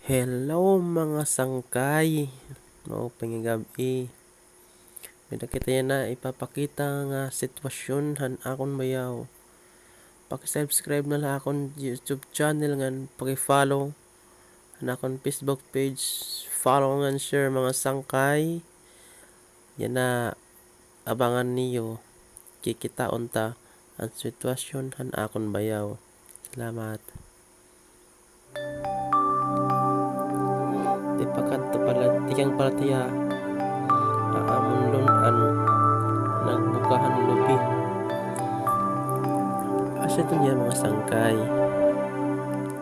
Hello mga sangkay, maupang gabi. May nakita yan na ipapakita nga sitwasyon han akon bayaw. Paki-subscribe na lang akon YouTube channel ngan paki-follow han akon Facebook page. Follow ngan share mga sangkay. Yan na abangan niyo. Kikitaon ta ang sitwasyon han akon bayaw. Salamat. Pakanto pala tiyang palatiya aamon lunan nagbukahan lubi asa ito niya mga sangkay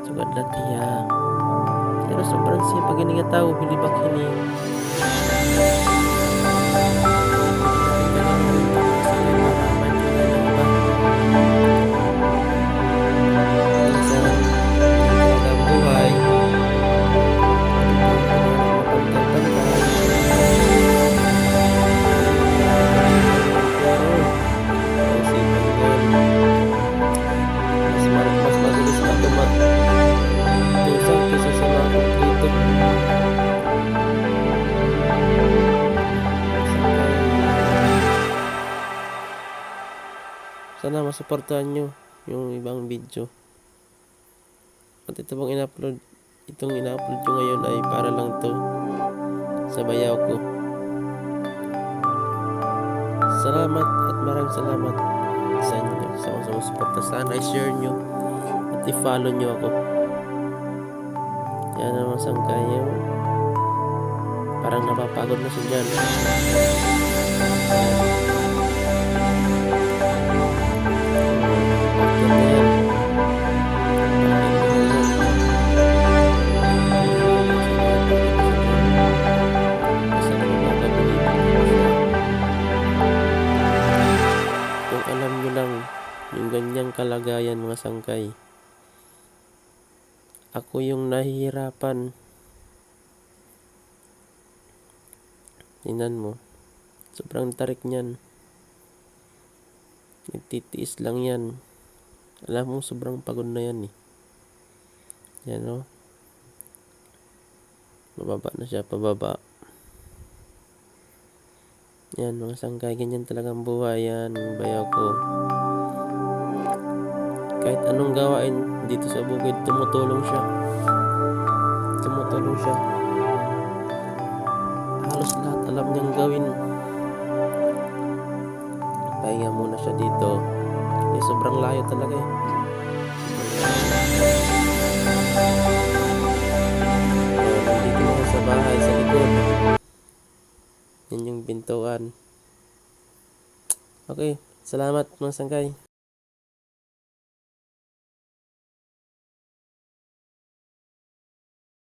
sugad latiya pero sobrang siya pag nga tao bilibak hini sana masuportahan nyo yung ibang video. At ito pong in-upload, itong in-upload ko ngayon ay para lang to sa bayaw ko. Salamat at maraming salamat sa inyo sa mga suporta. Sana i-share nyo at i-follow nyo ako. Yan naman sangkayo. Parang napapagod na siya dyan. Kung alam nyo lang yung ganyang kalagayan mga sangkay, ako yung nahihirapan. Tingnan mo, sobrang tarik niyan. Nagtitiis lang yan. Alam mo, sobrang pagod na yan eh. Yan o. Mababa na siya, pababa. Yan mga sangkay, ganyan talagang buhay yan. Bayaw ko. Kahit anong gawain dito sa bukid, tumutulong siya. Tumutulong siya. Halos lahat alam niyang gawin. Pahinga muna siya dito. Sobrang layo talaga eh. Nandito na sa bahay, sa likod. Yan yung pintuan. Okay, salamat mga sangkay.